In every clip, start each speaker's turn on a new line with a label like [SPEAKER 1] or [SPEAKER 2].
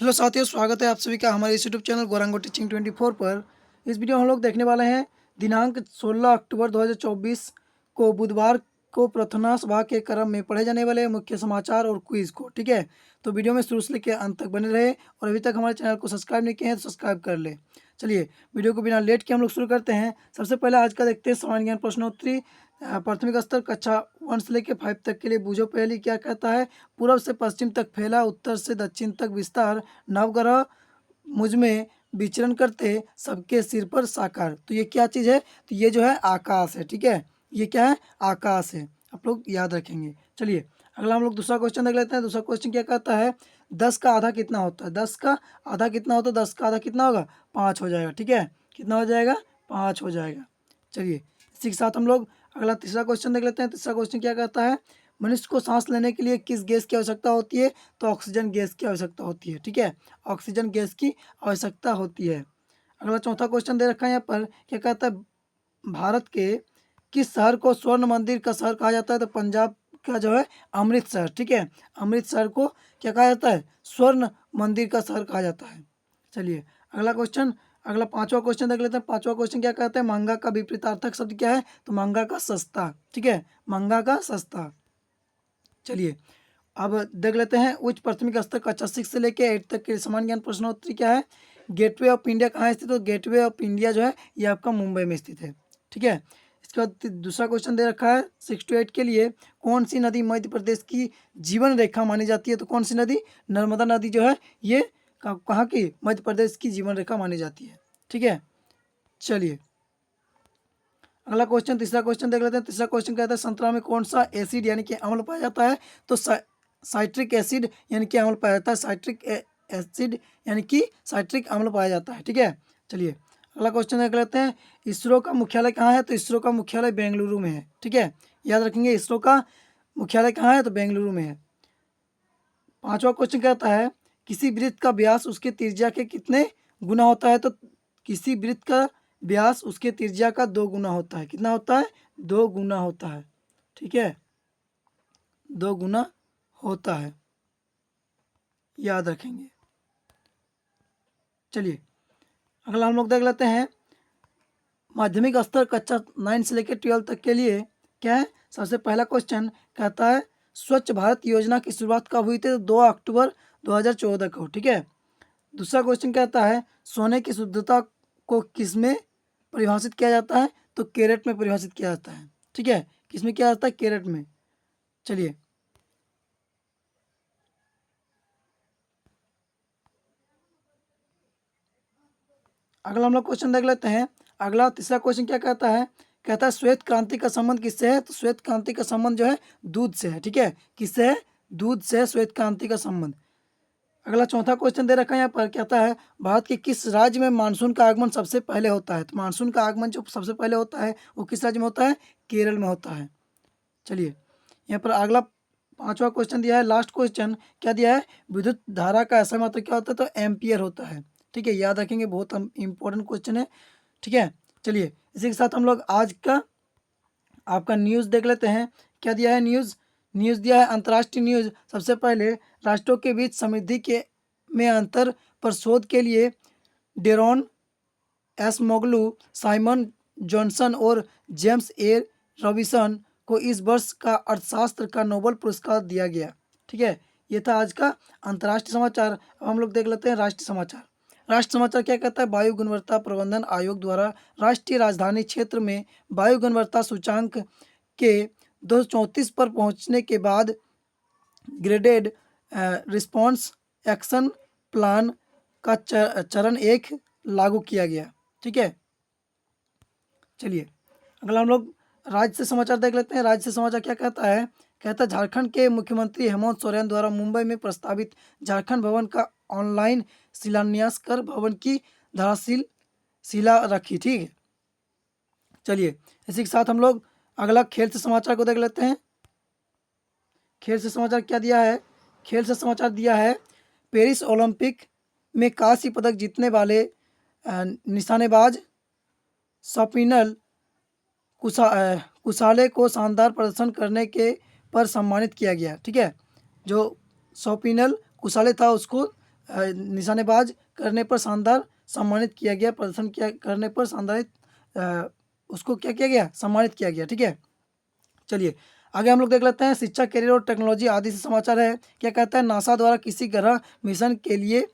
[SPEAKER 1] Hello साथियों, स्वागत है आप सभी का हमारे इस यूट्यूब चैनल गोरांगो टीचिंग 24 पर। इस वीडियो में हम लोग देखने वाले हैं दिनांक 16 अक्टूबर 2024 को बुधवार को प्रार्थना सभा के क्रम में पढ़े जाने वाले मुख्य समाचार और क्विज को। ठीक है, तो वीडियो में शुरू से लेकर अंत तक बने रहे और अभी तक हमारे चैनल को सब्सक्राइब नहीं किए हैं तो सब्सक्राइब कर ले। चलिए वीडियो को बिना लेट के हम लोग शुरू करते हैं। सबसे पहले आज का देखते हैं सामान्य ज्ञान प्रश्नोत्तरी। प्राथमिक स्तर कक्षा 1 से लेकर 5 तक के लिए बूझो पहली क्या कहता है। पूर्व से पश्चिम तक फैला, उत्तर से दक्षिण तक विस्तार, नवग्रह मुझ में विचरण करते, सबके सिर पर साकार। तो ये क्या चीज़ है? तो ये जो है आकाश है। ठीक है, ये क्या है? आकाश है। आप लोग याद रखेंगे। चलिए अगला हम लोग दूसरा क्वेश्चन देख लेते हैं। दूसरा क्वेश्चन क्या कहता है, 10 का आधा कितना होता है? 10 का आधा कितना होता है? 10 का आधा कितना होगा? 5 हो जाएगा। ठीक है, कितना हो जाएगा? 5 हो जाएगा। चलिए इसी के साथ हम लोग अगला तीसरा क्वेश्चन देख लेते हैं। तीसरा क्वेश्चन क्या कहता है, मनुष्य को सांस लेने के लिए किस गैस की आवश्यकता होती है? तो ऑक्सीजन गैस की आवश्यकता होती है। ठीक है, ऑक्सीजन गैस की आवश्यकता होती है। अगला चौथा क्वेश्चन दे रखा है यहाँ पर, क्या कहता है, भारत के किस शहर को स्वर्ण मंदिर का शहर कहा जाता है? तो पंजाब का जो है अमृतसर। ठीक है, अमृतसर को क्या कहा जाता है? स्वर्ण मंदिर का शहर कहा जाता है। चलिए अगला क्वेश्चन, अगला पांचवा क्वेश्चन देख लेते हैं। पांचवा क्वेश्चन क्या कहता है, महंगा का विपरीतार्थक शब्द क्या है? तो महंगा का सस्ता। ठीक है, महंगा का सस्ता। चलिए अब देख लेते हैं उच्च प्राथमिक स्तर कक्षा 6 से लेकर 8 तक के समान ज्ञान प्रश्नोत्तरी क्या है। गेटवे ऑफ इंडिया कहाँ स्थित है? तो गेटवे ऑफ इंडिया जो है ये आपका मुंबई में स्थित है। ठीक है, इसके बाद दूसरा क्वेश्चन दे रखा है 6 to 8 के लिए, कौन सी नदी मध्य प्रदेश की जीवन रेखा मानी जाती है? तो कौन सी नदी? नर्मदा नदी जो है ये कहाँ की? मध्य प्रदेश की जीवन रेखा मानी जाती है। ठीक है, चलिए अगला क्वेश्चन, तीसरा क्वेश्चन देख लेते हैं। तीसरा क्वेश्चन कहता है संतरा में कौन सा एसिड यानी कि अम्ल पाया जाता है? तो साइट्रिक एसिड यानी कि अम्ल पाया जाता है। साइट्रिक एसिड यानी कि साइट्रिक अम्ल पाया जाता है। ठीक है, चलिए अगला क्वेश्चन देख लेते हैं। इसरो का मुख्यालय कहाँ है? तो इसरो का मुख्यालय बेंगलुरु में है। ठीक है, याद रखेंगे इसरो का मुख्यालय कहाँ है? तो बेंगलुरु में है। पांचवा क्वेश्चन कहता है किसी वृत्त का व्यास उसके त्रिज्या के कितने गुना होता है? तो किसी वृत्त का व्यास उसके त्रिज्या का 2 गुना होता है। कितना होता है? 2 गुना होता है। ठीक है, 2 गुना होता है, याद रखेंगे। चलिए अगला हम लोग देख लेते हैं माध्यमिक स्तर कक्षा 9 से लेकर 12 तक के लिए क्या है। सबसे पहला क्वेश्चन कहता है स्वच्छ भारत योजना की शुरुआत कब हुई थी? तो 2 अक्टूबर 2014 को। ठीक है, दूसरा क्वेश्चन कहता है सोने की शुद्धता को किस में परिभाषित किया जाता है? तो कैरेट में परिभाषित किया जाता है। ठीक है, किस में किया जाता है? कैरेट में। चलिए अगला हम लोग क्वेश्चन देख लेते हैं। अगला तीसरा क्वेश्चन क्या कहता है, कहता है श्वेत क्रांति का संबंध किससे है? तो श्वेत क्रांति का संबंध जो है दूध से है। ठीक है, किससे है? दूध से श्वेत क्रांति का संबंध। अगला चौथा क्वेश्चन दे रखा है यहाँ पर, कहता है भारत के किस राज्य में मानसून का आगमन सबसे पहले होता है? तो मानसून का आगमन जो सबसे पहले होता है वो किस राज्य में होता है? केरल में होता है। चलिए यहाँ पर अगला पांचवा क्वेश्चन दिया है, लास्ट क्वेश्चन क्या दिया है, विद्युत धारा का ऐसा मात्रा क्या होता है? तो एम्पियर होता है। ठीक है, याद रखेंगे, बहुत इंपॉर्टेंट क्वेश्चन है। ठीक है, चलिए इसी के साथ हम लोग आज का आपका न्यूज़ देख लेते हैं। क्या दिया है? न्यूज़ न्यूज़ दिया है अंतर्राष्ट्रीय न्यूज़। सबसे पहले राष्ट्रों के बीच समृद्धि के में अंतर पर शोध के लिए डेरॉन एस मोगलू, साइमन जॉनसन और जेम्स ए रॉबिसन को इस वर्ष का अर्थशास्त्र का नोबेल पुरस्कार दिया गया। ठीक है, ये था आज का अंतर्राष्ट्रीय समाचार। अब हम लोग देख लेते हैं राष्ट्रीय समाचार। राष्ट्रीय समाचार क्या कहता है, वायु गुणवत्ता प्रबंधन आयोग द्वारा राष्ट्रीय राजधानी क्षेत्र में वायु गुणवत्ता सूचांक के 234 पर पहुंचने के बाद ग्रेडेड रिस्पॉन्स एक्शन प्लान का चरण 1 लागू किया गया। ठीक है, चलिए अगला हम लोग राज्य से समाचार देख लेते हैं। राज्य से समाचार क्या कहता है, कहता है झारखंड के मुख्यमंत्री हेमंत सोरेन द्वारा मुंबई में प्रस्तावित झारखंड भवन का ऑनलाइन शिलान्यास कर भवन की धाराशील शिला रखी। ठीक है, चलिए इसी के साथ हम लोग अगला खेल से समाचार को देख लेते हैं। खेल से समाचार क्या दिया है, खेल से समाचार दिया है पेरिस ओलंपिक में कांस्य पदक जीतने वाले निशानेबाज सपिनल कुसाले को शानदार प्रदर्शन करने के पर सम्मानित किया गया। ठीक है, जो सोपिनल कुसाले था उसको निशानेबाज करने पर शानदार सम्मानित किया गया, प्रदर्शन किया करने पर शानदार उसको क्या किया गया, सम्मानित किया गया। ठीक है, चलिए आगे हम लोग देख लेते हैं शिक्षा, करियर और टेक्नोलॉजी आदि से समाचार है। क्या कहता है, नासा द्वारा किसी ग्रह मिशन के लिए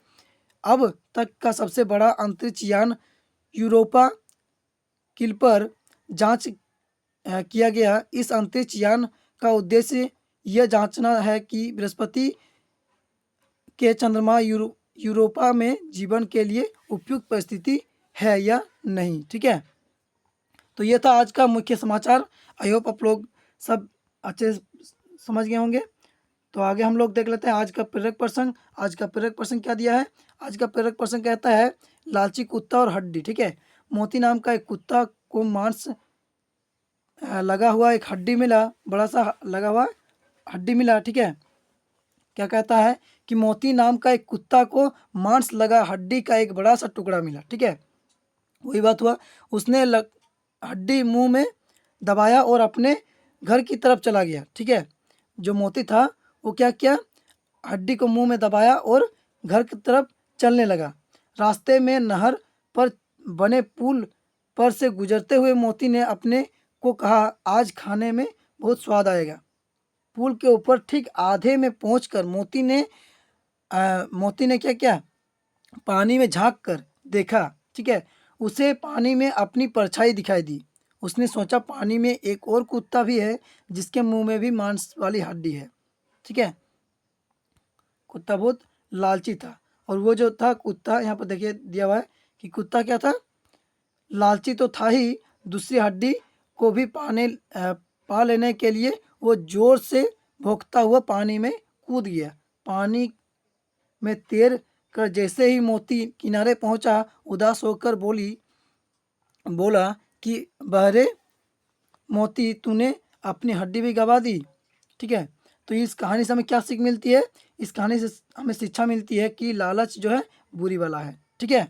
[SPEAKER 1] अब तक का सबसे बड़ा अंतरिक्ष यान यूरोपा किल पर जांच किया गया। इस अंतरिक्ष यान का उद्देश्य यह जांचना है कि बृहस्पति के चंद्रमा यूरोपा में जीवन के लिए उपयुक्त परिस्थिति है या नहीं। ठीक है, तो ये था आज का मुख्य समाचार। आई होप आप लोग सब अच्छे से समझ गए होंगे। तो आगे हम लोग देख लेते हैं आज का प्रेरक प्रसंग। आज का प्रेरक प्रसंग क्या दिया है, आज का प्रेरक प्रसंग कहता है लालची कुत्ता और हड्डी। ठीक है, मोती नाम का एक कुत्ता को मांस लगा हुआ एक हड्डी मिला, बड़ा सा लगा हुआ हड्डी मिला। ठीक है, क्या कहता है कि मोती नाम का एक कुत्ता को मांस लगा हड्डी का एक बड़ा सा टुकड़ा मिला। ठीक है, वही बात हुआ, उसने हड्डी मुंह में दबाया और अपने घर की तरफ चला गया। ठीक है, जो मोती था वो क्या किया, हड्डी को मुंह में दबाया और घर की तरफ चलने लगा। रास्ते में नहर पर बने पुल पर से गुजरते हुए मोती ने अपने को कहा, आज खाने में बहुत स्वाद आएगा। पुल के ऊपर ठीक आधे में पहुंचकर मोती ने क्या किया, पानी में झांक कर देखा। ठीक है, उसे पानी में अपनी परछाई दिखाई दी। उसने सोचा पानी में एक और कुत्ता भी है जिसके मुंह में भी मांस वाली हड्डी है। ठीक है, कुत्ता बहुत लालची था, और वो जो था कुत्ता, यहाँ पर देखिए दिया हुआ है कि कुत्ता क्या था, लालची तो था ही, दूसरी हड्डी को भी पा लेने के लिए वो जोर से भौंकता हुआ पानी में कूद गया। पानी में तैर कर जैसे ही मोती किनारे पहुंचा, उदास होकर बोला कि बहरे मोती, तूने अपनी हड्डी भी गवा दी। ठीक है, तो इस कहानी से हमें क्या सीख मिलती है, इस कहानी से हमें शिक्षा मिलती है कि लालच जो है बुरी वाला है। ठीक है,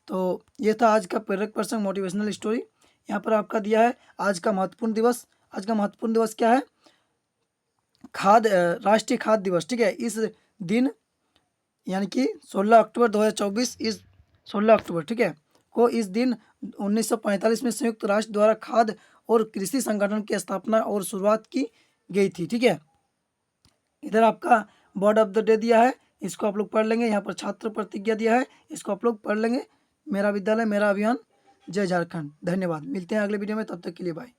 [SPEAKER 1] तो ये था आज का प्रेरक प्रसंग, मोटिवेशनल स्टोरी। यहाँ पर आपका दिया है आज का महत्वपूर्ण दिवस। आज का महत्वपूर्ण दिवस क्या है, राष्ट्रीय खाद्य दिवस। ठीक है, इस दिन यानी कि 16 अक्टूबर 2024, इस 16 अक्टूबर ठीक है को इस दिन 1945 में संयुक्त राष्ट्र द्वारा खाद्य और कृषि संगठन की स्थापना और शुरुआत की गई थी। ठीक है, इधर आपका वर्ड ऑफ द डे दिया है, इसको आप लोग पढ़ लेंगे। यहाँ पर छात्र प्रतिज्ञा दिया है, इसको आप लोग पढ़ लेंगे। मेरा विद्यालय मेरा अभियान, जय झारखंड। धन्यवाद, मिलते हैं अगले वीडियो में, तब तक के लिए बाय।